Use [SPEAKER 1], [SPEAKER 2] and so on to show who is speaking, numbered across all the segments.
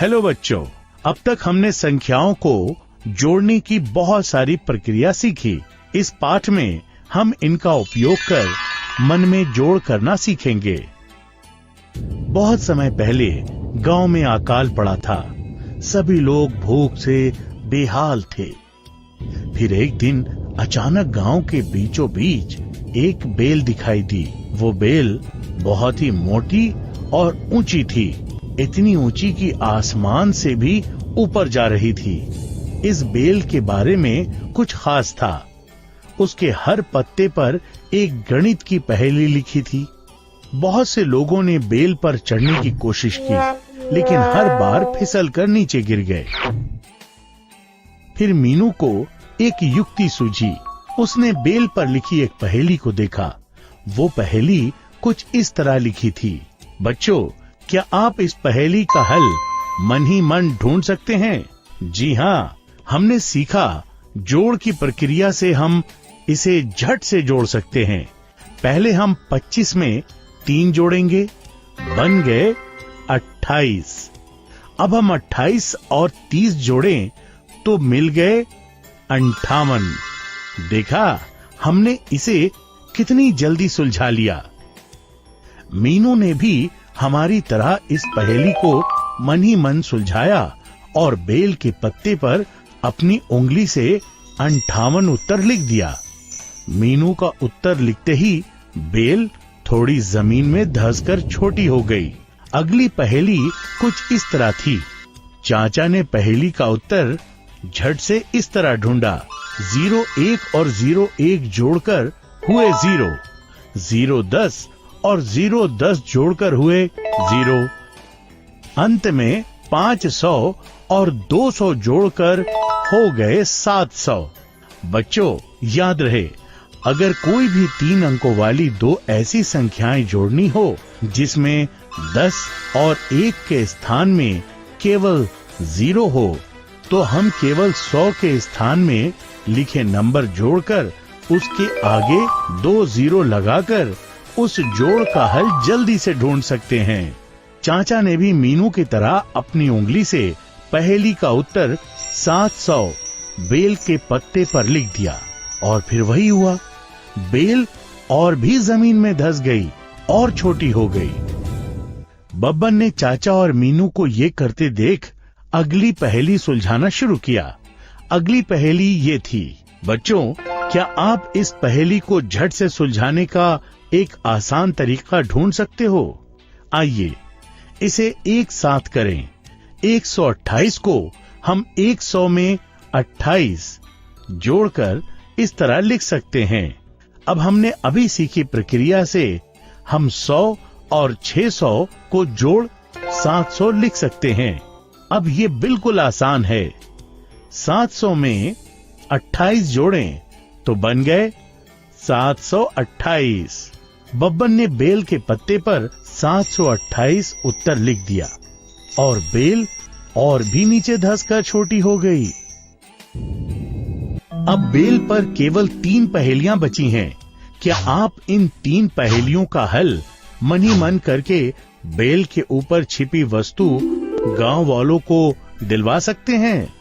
[SPEAKER 1] Hello बच्चों, अब तक हमने संख्याओं को जोड़ने की बहुत सारी प्रक्रिया सीखी। इस पाठ में हम इनका उपयोग कर मन में जोड़ करना सीखेंगे। बहुत समय पहले गांव में अकाल पड़ा था। सभी लोग भूख से बेहाल थे। फिर एक दिन अचानक गांव के बीचों बीच एक बेल दिखाई दी। वो बेल बहुत ही मोटी और ऊंची थी, इतनी ऊंची कि आसमान से भी ऊपर जा रही थी। इस बेल के बारे में कुछ खास था। उसके हर पत्ते पर एक गणित की पहेली लिखी थी। बहुत से लोगों ने बेल पर चढ़ने की कोशिश की, लेकिन हर बार फिसल कर नीचे गिर गए। फिर मीनू को एक युक्ति सूझी। उसने बेल पर लिखी एक पहेली को देखा। वो पहेली कुछ इस तरह लिखी थी। बच्चों, क्या आप इस पहेली का हल मन ही मन ढूंढ सकते हैं? जी हाँ, हमने सीखा जोड़ की प्रक्रिया से हम इसे झट से जोड़ सकते हैं। पहले हम 25 में 3 जोड़ेंगे, बन गए 28। अब हम 28 और 30 जोड़ें तो मिल गए 58। देखा, हमने इसे कितनी जल्दी सुलझा लिया। मीनू ने भी हमारी तरह इस पहेली को मन ही मन सुलझाया और बेल के पत्ते पर अपनी उंगली से 58 उत्तर लिख दिया। मीनू का उत्तर लिखते ही बेल थोड़ी जमीन में धंसकर छोटी हो गई। अगली पहेली कुछ इस तरह थी। चाचा ने पहेली का उत्तर झट से इस तरह ढूंढा। 0 1 और 0 1 जोड़कर हुए 0, 0 10 और 0 10 जोड़कर हुए 0। अंत में 500 और 200 जोड़कर हो गए 700। बच्चों, याद रहे, अगर कोई भी 3 अंकों वाली 2 ऐसी संख्याएं जोड़नी हो जिसमें 10 और 1 के स्थान में केवल 0 हो, तो हम केवल 100 के स्थान में लिखे नंबर जोड़कर उसके आगे 2 0 लगाकर उस जोड़ का हल जल्दी से ढूंढ सकते हैं। चाचा ने भी मीनू की तरह अपनी उंगली से पहेली का उत्तर 700 बेल के पत्ते पर लिख दिया और फिर वही हुआ। बेल और भी जमीन में धंस गई और छोटी हो गई। बब्बन ने चाचा और मीनू को ये करते देख अगली पहेली सुलझाना शुरू किया। अगली पहेली ये थी। बच्चों, क्या आप इस पहेली को झट से सुलझाने का एक आसान तरीका ढूंढ सकते हो? आइए इसे एक साथ करें। 128 को हम 100 में 28 जोड़कर इस तरह लिख सकते हैं। अब हमने अभी सीखी प्रक्रिया से हम 100 और 600 को जोड़ 700 लिख सकते हैं। अब ये बिल्कुल आसान है। 700 में 28 जोड़ें तो बन गए 728। बब्बन ने बेल के पत्ते पर 728 उत्तर लिख दिया और बेल और भी नीचे धंसकर छोटी हो गई। अब बेल पर केवल 3 पहेलियां बची हैं। क्या आप इन 3 पहेलियों का हल मन ही मन करके बेल के ऊपर छिपी वस्तु गांव वालों को दिलवा सकते हैं?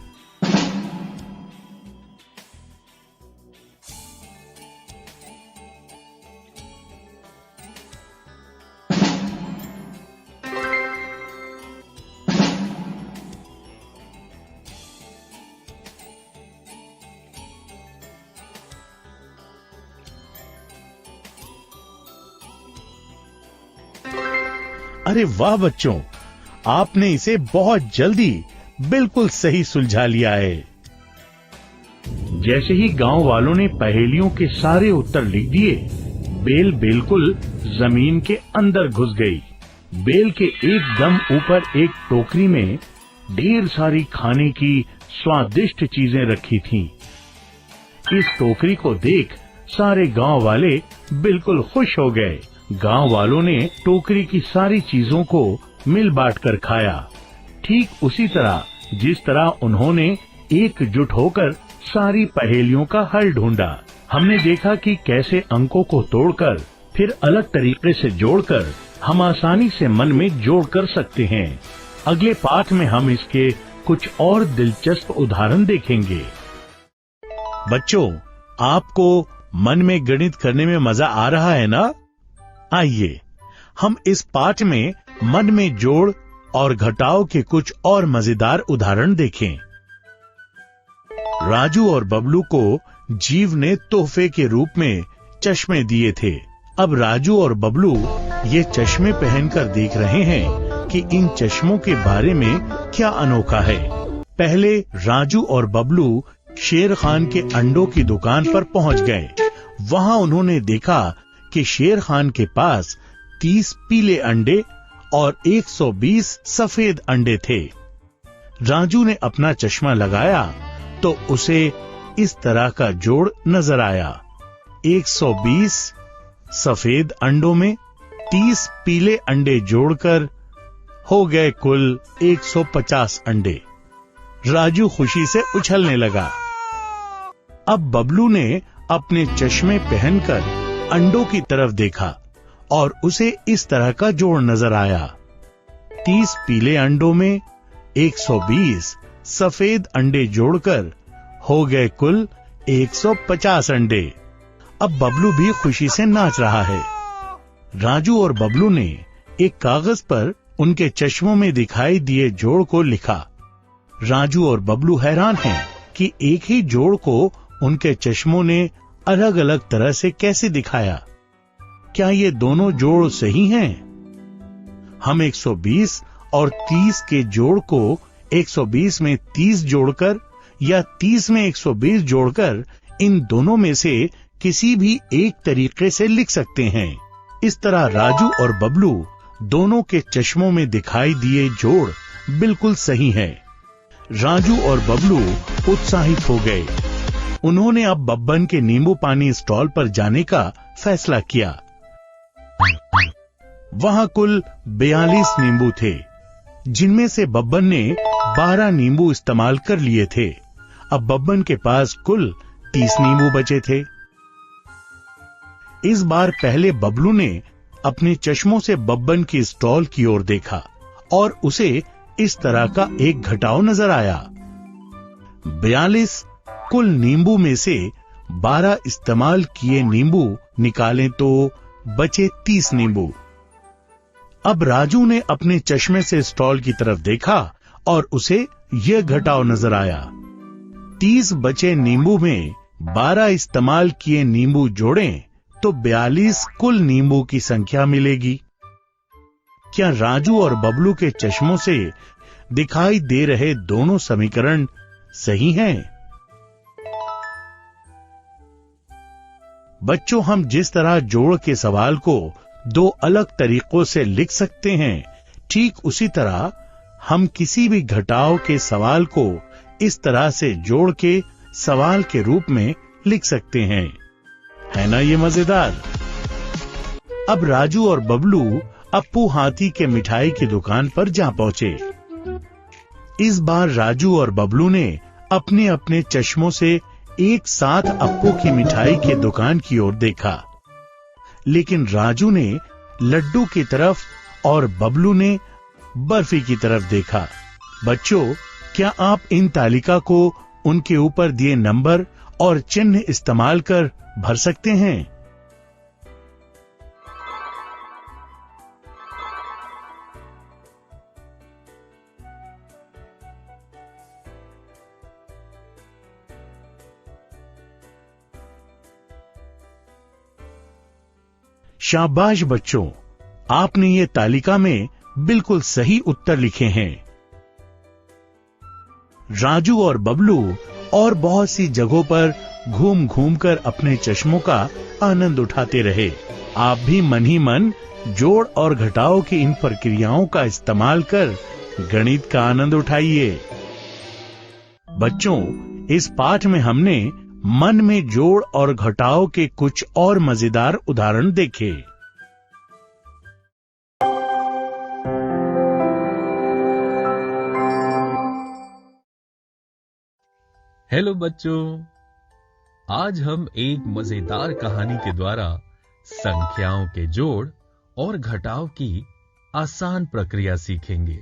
[SPEAKER 1] अरे वाह बच्चों, आपने इसे बहुत जल्दी बिल्कुल सही सुलझा लिया है। जैसे ही गांव वालों ने पहेलियों के सारे उत्तर लिख दिए, बेल बिल्कुल जमीन के अंदर घुस गई। बेल के एकदम ऊपर एक टोकरी में ढेर सारी खाने की स्वादिष्ट चीजें रखी थीं। इस टोकरी को देख सारे गांव वाले बिल्कुल खुश हो गए। गांव वालों ने टोकरी की सारी चीजों को मिल बांट कर खाया, ठीक उसी तरह जिस तरह उन्होंने एकजुट होकर सारी पहेलियों का हल ढूंढा। हमने देखा कि कैसे अंकों को तोड़कर फिर अलग तरीके से जोड़कर हम आसानी से मन में जोड़ कर सकते हैं। अगले पाठ में हम इसके कुछ और दिलचस्प उदाहरण देखेंगे। बच्चों, आपको मन में गणित करने में मजा आ रहा है ना? आइए हम इस पाठ में मन में जोड़ और घटाव के कुछ और मजेदार उदाहरण देखें। राजू और बबलू को जीव ने तोहफे के रूप में चश्मे दिए थे। अब राजू और बबलू ये चश्मे पहनकर देख रहे हैं कि इन चश्मों के बारे में क्या अनोखा है। पहले राजू और बबलू शेर खान के अंडों की दुकान पर पहुंच गए। वहां उन्होंने देखा कि शेर खान के पास 30 पीले अंडे और 120 सफेद अंडे थे। राजू ने अपना चश्मा लगाया तो उसे इस तरह का जोड़ नजर आया। 120 सफेद अंडों में 30 पीले अंडे जोड़कर हो गए कुल 150 अंडे। राजू खुशी से उछलने लगा। अब बबलू ने अपने चश्मे पहनकर अंडों की तरफ देखा और उसे इस तरह का जोड़ नजर आया। 30 पीले अंडों में 120 सफेद अंडे जोड़कर हो गए कुल 150 अंडे। अब बबलू भी खुशी से नाच रहा है। राजू और बबलू ने एक कागज पर उनके चश्मों में दिखाई दिए जोड़ को लिखा। राजू और बबलू हैरान हैं कि एक ही जोड़ को उनके चश्मों ने अलग अलग तरह से कैसे दिखाया। क्या ये दोनों जोड़ सही हैं? हम 120 और 30 के जोड़ को 120 में 30 जोड़कर या 30 में 120 जोड़कर इन दोनों में से किसी भी एक तरीके से लिख सकते हैं। इस तरह राजू और बबलू दोनों के चश्मों में दिखाई दिए जोड़ बिल्कुल सही है। राजू और बबलू उत्साहित हो गए। उन्होंने अब बब्बन के नींबू पानी स्टॉल पर जाने का फैसला किया। वहां कुल 42 नींबू थे, जिनमें से बब्बन ने 12 नींबू इस्तेमाल कर लिए थे। अब बब्बन के पास कुल 30 नींबू बचे थे। इस बार पहले बबलू ने अपने चश्मों से बब्बन की स्टॉल की ओर देखा और उसे इस तरह का एक घटाव नजर आया। 42 कुल नींबू में से 12 इस्तेमाल किए नींबू निकालें तो बचे 30 नींबू। अब राजू ने अपने चश्मे से स्टॉल की तरफ देखा और उसे यह घटाव नजर आया। 30 बचे नींबू में 12 इस्तेमाल किए नींबू जोड़ें तो 42 कुल नींबू की संख्या मिलेगी। क्या राजू और बबलू के चश्मों से दिखाई दे रहे दोनों समीकरण सही हैं? बच्चों, हम जिस तरह जोड़ के सवाल को दो अलग तरीकों से लिख सकते हैं, ठीक उसी तरह हम किसी भी घटाव के सवाल को इस तरह से जोड़ के सवाल के रूप में लिख सकते हैं। है ना ये मजेदार? अब राजू और बबलू अप्पू हाथी के मिठाई की दुकान पर जा पहुंचे। इस बार राजू और बबलू ने अपने अपने चश्मों से एक साथ अप्पू की मिठाई की दुकान की ओर देखा, लेकिन राजू ने लड्डू की तरफ और बबलू ने बर्फी की तरफ देखा। बच्चों, क्या आप इन तालिका को उनके ऊपर दिए नंबर और चिन्ह इस्तेमाल कर भर सकते हैं? शाबाश बच्चों, आपने ये तालिका में बिल्कुल सही उत्तर लिखे हैं। राजू और बबलू और बहुत सी जगहों पर घूम घूम कर अपने चश्मों का आनंद उठाते रहे। आप भी मन ही मन जोड़ और घटाव की इन प्रक्रियाओं का इस्तेमाल कर गणित का आनंद उठाइए। बच्चों, इस पाठ में हमने मन में जोड़ और घटाव के कुछ और मजेदार उदाहरण देखे।
[SPEAKER 2] हेलो बच्चों, आज हम एक मजेदार कहानी के द्वारा संख्याओं के जोड़ और घटाव की आसान प्रक्रिया सीखेंगे।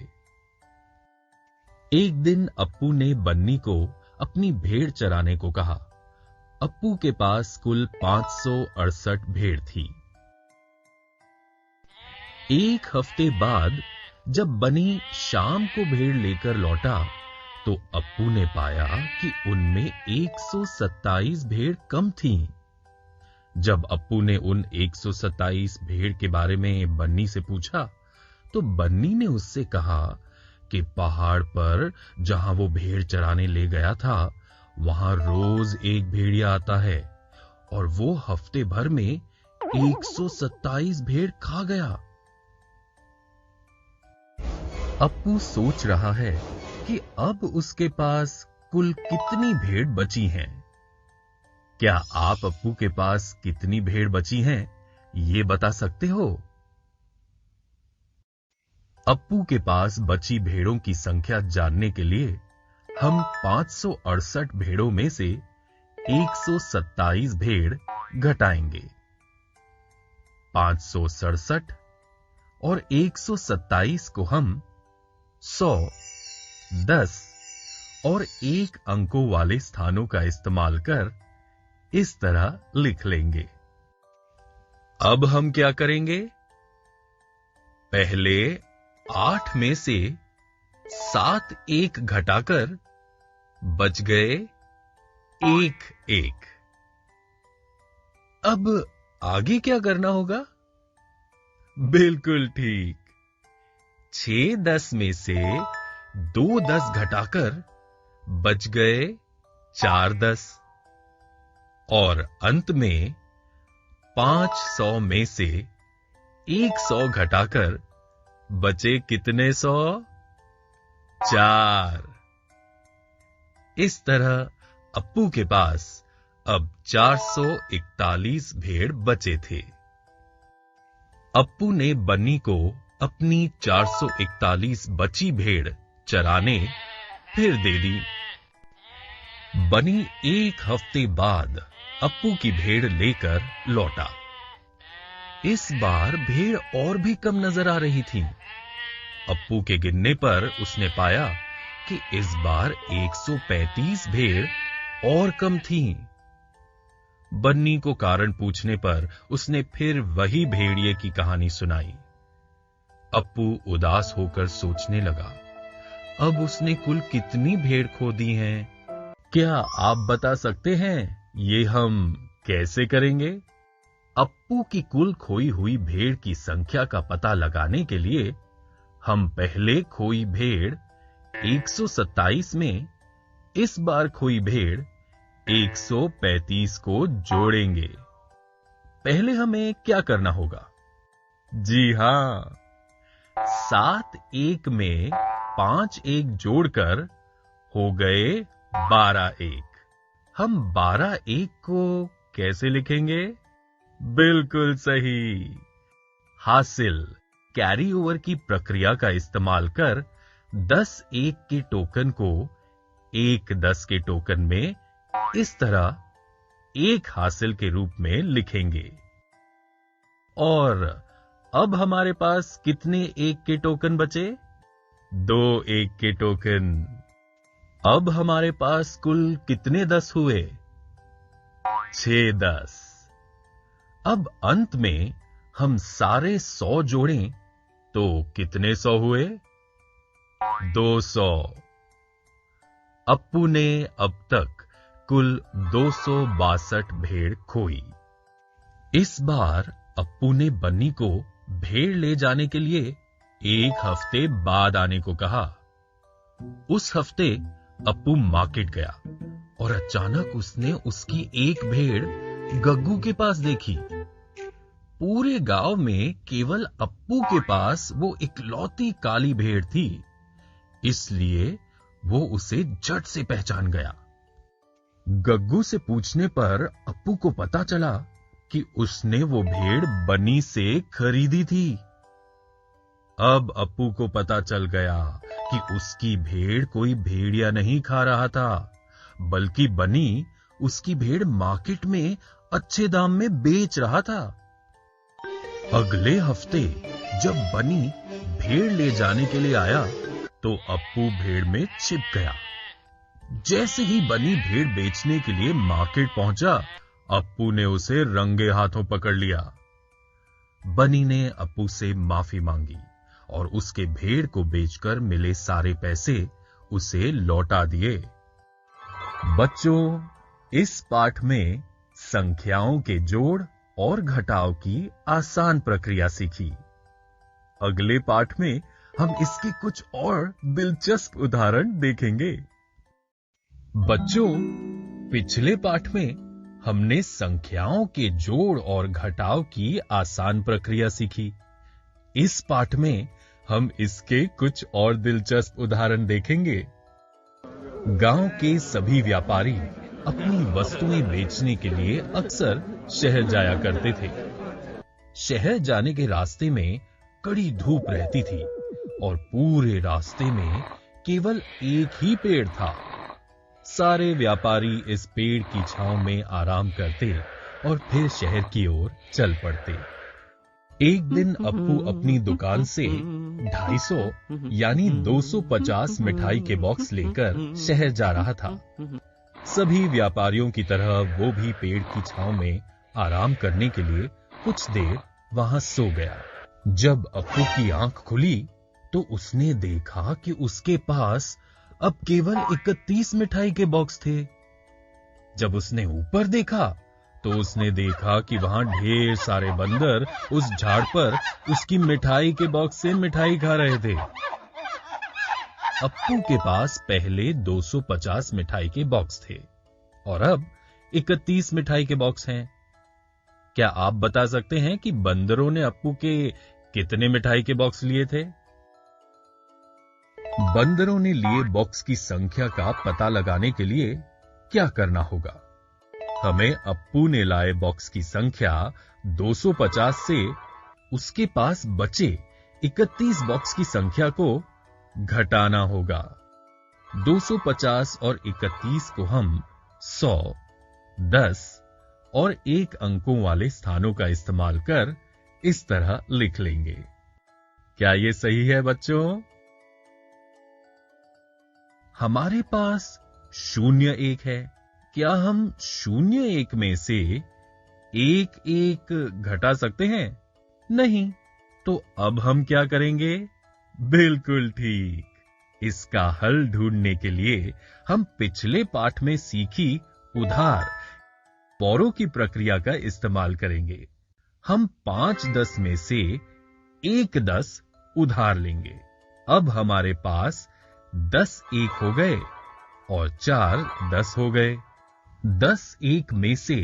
[SPEAKER 2] एक दिन अप्पू ने बन्नी को अपनी भेड़ चराने को कहा। अप्पू के पास कुल 568 भेड़ थी। एक हफ्ते बाद जब बनी शाम को भेड़ लेकर लौटा तो अप्पू ने पाया कि उनमें 127 भेड़ कम थीं। जब अप्पू ने उन 127 भेड़ के बारे में बन्नी से पूछा तो बन्नी ने उससे कहा कि पहाड़ पर जहां वो भेड़ चराने ले गया था वहां रोज एक भेड़िया आता है और वो हफ्ते भर में 127 भेड़ खा गया। अप्पू सोच रहा है कि अब उसके पास कुल कितनी भेड़ बची हैं। क्या आप अप्पू के पास कितनी भेड़ बची हैं ये बता सकते हो? अप्पू के पास बची भेड़ों की संख्या जानने के लिए हम 568 भेड़ों में से 127 भेड़ घटाएंगे। 567 और 127 को हम 100, 10 और 1 अंकों वाले स्थानों का इस्तेमाल कर इस तरह लिख लेंगे। अब हम क्या करेंगे? पहले 8 में से 7 1 घटाकर बच गए 1 1। अब आगे क्या करना होगा? बिल्कुल ठीक, 6 10 में से 2 10 घटाकर बच गए 4 10 और अंत में 500 में से 100 घटाकर बचे कितने 100? 4। इस तरह अप्पू के पास अब 441 भेड़ बचे थे। अप्पू ने बन्नी को अपनी 441 बची भेड़ चराने फिर दे दी। बन्नी एक हफ्ते बाद अप्पू की भेड़ लेकर लौटा। इस बार भेड़ और भी कम नजर आ रही थी। अप्पू के गिनने पर उसने पाया कि इस बार 135 भेड़ और कम थीं। बन्नी को कारण पूछने पर उसने फिर वही भेड़िए की कहानी सुनाई। अप्पू उदास होकर सोचने लगा, अब उसने कुल कितनी भेड़ खो दी हैं? क्या आप बता सकते हैं ये हम कैसे करेंगे? अप्पू की कुल खोई हुई भेड़ की संख्या का पता लगाने के लिए हम पहले खोई भेड़ 127 में इस बार खोई भेड़ 135 को जोड़ेंगे। पहले हमें क्या करना होगा? जी हां, 7 1 में 5 1 जोड़कर हो गए 12 1। हम 12 1 को कैसे लिखेंगे? बिल्कुल सही, हासिल कैरी ओवर की प्रक्रिया का इस्तेमाल कर 10 1 के टोकन को 1 10 के टोकन में इस तरह 1 हासिल के रूप में लिखेंगे। और अब हमारे पास कितने 1 के टोकन बचे? 2 1 के टोकन। अब हमारे पास कुल कितने 10 हुए? 6 10। अब अंत में हम सारे 100 जोड़ें तो कितने 100 हुए? 200। अप्पू ने अब तक कुल 262 भेड़ खोई। इस बार अप्पू ने बन्नी को भेड़ ले जाने के लिए 1 हफ्ते बाद आने को कहा। उस हफ्ते अप्पू मार्केट गया और अचानक उसने उसकी एक भेड़ गग्गू के पास देखी। पूरे गांव में केवल अप्पू के पास वो इकलौती काली भेड़ थी, इसलिए वो उसे झट से पहचान गया। गग्गू से पूछने पर अप्पू को पता चला कि उसने वो भेड़ बन्नी से खरीदी थी। अब अप्पू को पता चल गया कि उसकी भेड़ कोई भेड़िया नहीं खा रहा था, बल्कि बन्नी उसकी भेड़ मार्केट में अच्छे दाम में बेच रहा था। अगले हफ्ते जब बन्नी भेड़ ले जाने के लिए आया तो अप्पू भेड़ में छिप गया। जैसे ही बनी भेड़ बेचने के लिए मार्केट पहुंचा, अप्पू ने उसे रंगे हाथों पकड़ लिया। बनी ने अप्पू से माफी मांगी और उसके भेड़ को बेचकर मिले सारे पैसे उसे लौटा दिए। बच्चों, इस पाठ में संख्याओं के जोड़ और घटाव की आसान प्रक्रिया सीखी। अगले पाठ में हम इसके कुछ और दिलचस्प उदाहरण देखेंगे। बच्चों, पिछले पाठ में हमने संख्याओं के जोड़ और घटाव की आसान प्रक्रिया सीखी। इस पाठ में हम इसके कुछ और दिलचस्प उदाहरण देखेंगे। गांव के सभी व्यापारी अपनी वस्तुएं बेचने के लिए अक्सर शहर जाया करते थे। शहर जाने के रास्ते में कड़ी धूप रहती थी और पूरे रास्ते में केवल एक ही पेड़ था। सारे व्यापारी इस पेड़ की छांव में आराम करते और फिर शहर की ओर चल पड़ते। एक दिन अप्पू अपनी दुकान से 250 यानी 250 मिठाई के बॉक्स लेकर शहर जा रहा था। सभी व्यापारियों की तरह वो भी पेड़ की छांव में आराम करने के लिए कुछ देर वहां सो गया। जब अप्पू की आंख खुली तो उसने देखा कि उसके पास अब केवल 31 मिठाई के बॉक्स थे। जब उसने ऊपर देखा तो उसने देखा कि वहां ढेर सारे बंदर उस झाड़ पर उसकी मिठाई के बॉक्स से मिठाई खा रहे थे। अप्पू के पास पहले 250 मिठाई के बॉक्स थे और अब 31 मिठाई के बॉक्स हैं। क्या आप बता सकते हैं कि बंदरों ने अप्पू के कितने मिठाई के बॉक्स लिए थे? बंदरों ने लिए बॉक्स की संख्या का पता लगाने के लिए क्या करना होगा? हमें अप्पू ने लाए बॉक्स की संख्या 250 से उसके पास बचे 31 बॉक्स की संख्या को घटाना होगा। 250 और 31 को हम 100, 10 और 1 अंकों वाले स्थानों का इस्तेमाल कर इस तरह लिख लेंगे। क्या ये सही है बच्चों? हमारे पास 01 है। क्या हम 01 में से 1 घटा सकते हैं? नहीं। तो अब हम क्या करेंगे? बिल्कुल ठीक, इसका हल ढूंढने के लिए हम पिछले पाठ में सीखी उधार पौरों की प्रक्रिया का इस्तेमाल करेंगे। हम 5 10 में से 1 10 उधार लेंगे। अब हमारे पास 10 1 हो गए और 4 10 हो गए। 10 1 में से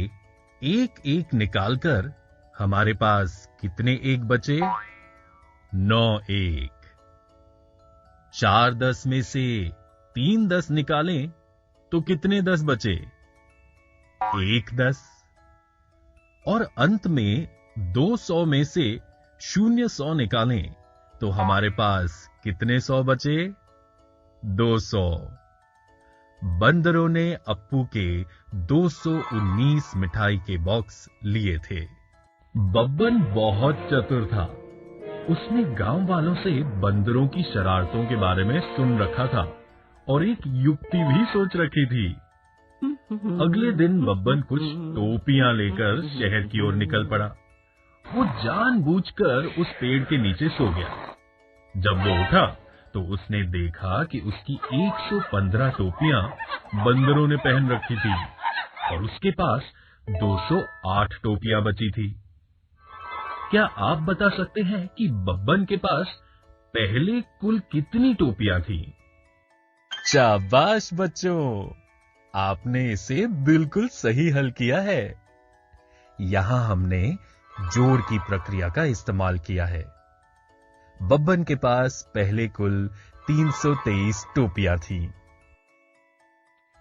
[SPEAKER 2] 1 1 निकालकर हमारे पास कितने 1 बचे? 9 1। 4 10 में से 3 10 निकालें तो कितने 10 बचे? 1 10। और अंत में 200 में से 0 100 निकालें तो हमारे पास कितने 100 बचे? 200। बंदरों ने अप्पू के 219 मिठाई के बॉक्स लिए थे। बब्बन बहुत चतुर था। उसने गांव वालों से बंदरों की शरारतों के बारे में सुन रखा था और एक युक्ति भी सोच रखी थी। अगले दिन बब्बन कुछ टोपियां लेकर शहर की ओर निकल पड़ा। वो जानबूझकर उस पेड़ के नीचे सो गया। जब वो उठा तो उसने देखा कि उसकी 115 टोपियां बंदरों ने पहन रखी थी और उसके पास 208 टोपियां बची थी। क्या आप बता सकते हैं कि बब्बन के पास पहले कुल कितनी टोपियां थी? शाबाश बच्चों, आपने इसे बिल्कुल सही हल किया है। यहां हमने जोड़ की प्रक्रिया का इस्तेमाल किया है। बब्बन के पास पहले कुल 323 टोपियां थी।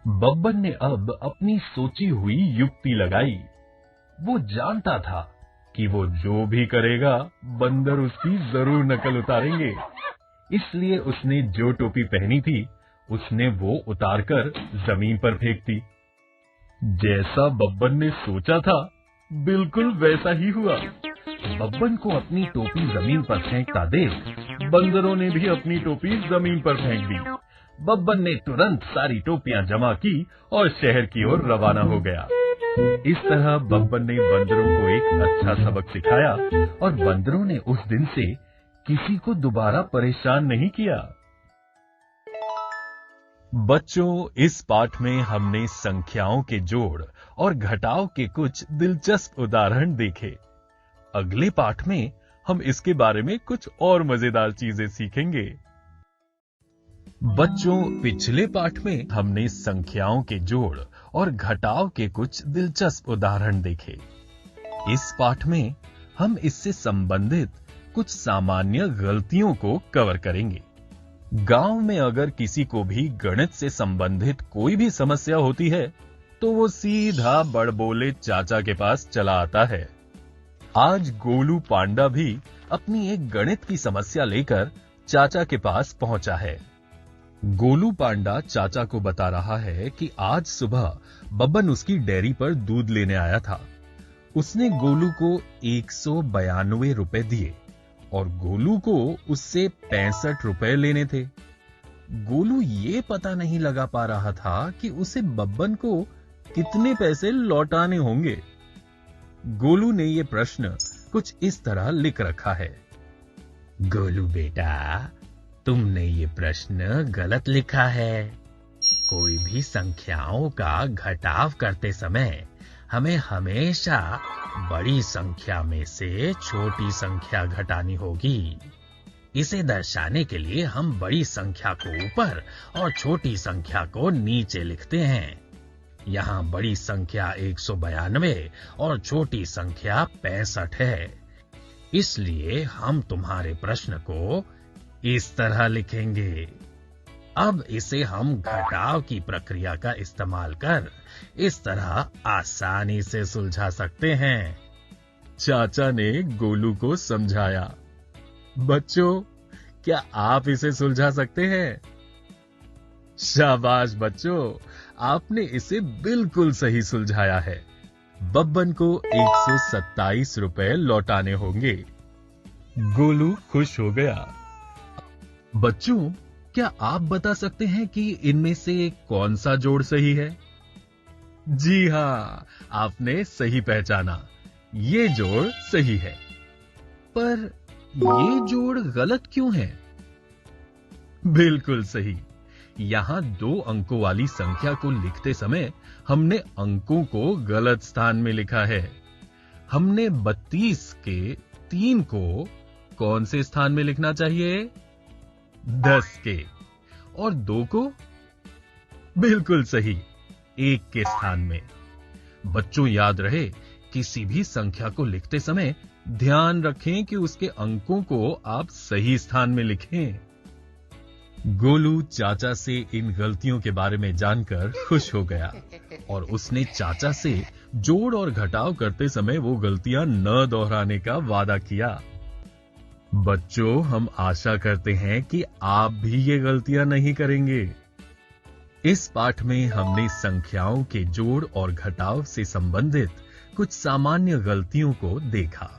[SPEAKER 2] बब्बन ने अब अपनी सोची हुई युक्ति लगाई। वो जानता था कि वो जो भी करेगा बंदर उसकी जरूर नकल उतारेंगे। इसलिए उसने जो टोपी पहनी थी उसने वो उतारकर जमीन पर फेंक दी। जैसा बब्बन ने सोचा था बिल्कुल वैसा ही हुआ। बब्बन को अपनी टोपी जमीन पर फेंकता देख बंदरों ने भी अपनी टोपी जमीन पर फेंक दी। बब्बन ने तुरंत सारी टोपियां जमा की और शहर की ओर रवाना हो गया। इस तरह बब्बन ने बंदरों को एक अच्छा सबक सिखाया और बंदरों ने उस दिन से किसी को दोबारा परेशान नहीं किया। बच्चों, इस पाठ में हमने संख्याओं के जोड़ और घटाव के कुछ दिलचस्प उदाहरण देखे। अगले पाठ में हम इसके बारे में कुछ और मजेदार चीजें सीखेंगे। बच्चों, पिछले पाठ में हमने संख्याओं के जोड़ और घटाव के कुछ दिलचस्प उदाहरण देखे। इस पाठ में हम इससे संबंधित कुछ सामान्य गलतियों को कवर करेंगे। गांव में अगर किसी को भी गणित से संबंधित कोई भी समस्या होती है तो वो सीधा बड़बोले चाचा के पास चला आता है। आज गोलू पांडा भी अपनी एक गणित की समस्या लेकर चाचा के पास पहुंचा है। गोलू पांडा चाचा को बता रहा है कि आज सुबह बब्बन उसकी डेयरी पर दूध लेने आया था। उसने गोलू को 192 रुपए दिए और गोलू को उससे 65 रुपए लेने थे। गोलू ये पता नहीं लगा पा रहा था कि उसे बब्बन को कितने पैसे लौटाने होंगे। गोलू ने यह प्रश्न कुछ इस तरह लिख रखा है। गोलू बेटा, तुमने ये प्रश्न गलत लिखा है। कोई भी संख्याओं का घटाव करते समय हमें हमेशा बड़ी संख्या में से छोटी संख्या घटानी होगी। इसे दर्शाने के लिए हम बड़ी संख्या को ऊपर और छोटी संख्या को नीचे लिखते हैं। यहाँ बड़ी संख्या 192 और छोटी संख्या 65 है। इसलिए हम तुम्हारे प्रश्न को इस तरह लिखेंगे। अब इसे हम घटाव की प्रक्रिया का इस्तेमाल कर इस तरह आसानी से सुलझा सकते हैं। चाचा ने गोलू को समझाया। बच्चों, क्या आप इसे सुलझा सकते हैं? शाबाश बच्चों, आपने इसे बिल्कुल सही सुलझाया है। बब्बन को 127 रुपए लौटाने होंगे। गोलू खुश हो गया। बच्चों, क्या आप बता सकते हैं कि इनमें से कौन सा जोड़ सही है? जी हां, आपने सही पहचाना। ये जोड़ सही है। पर ये जोड़ गलत क्यों है? बिल्कुल सही। यहां 2 अंकों वाली संख्या को लिखते समय हमने अंकों को गलत स्थान में लिखा है। हमने 32 के 3 को कौन से स्थान में लिखना चाहिए? 10 के। और 2 को? बिल्कुल सही, 1 के स्थान में। बच्चों, याद रहे, किसी भी संख्या को लिखते समय ध्यान रखें कि उसके अंकों को आप सही स्थान में लिखें। गोलू चाचा से इन गलतियों के बारे में जानकर खुश हो गया और उसने चाचा से जोड़ और घटाव करते समय वो गलतियां न दोहराने का वादा किया। बच्चों, हम आशा करते हैं कि आप भी ये गलतियां नहीं करेंगे। इस पाठ में हमने संख्याओं के जोड़ और घटाव से संबंधित कुछ सामान्य गलतियों को देखा।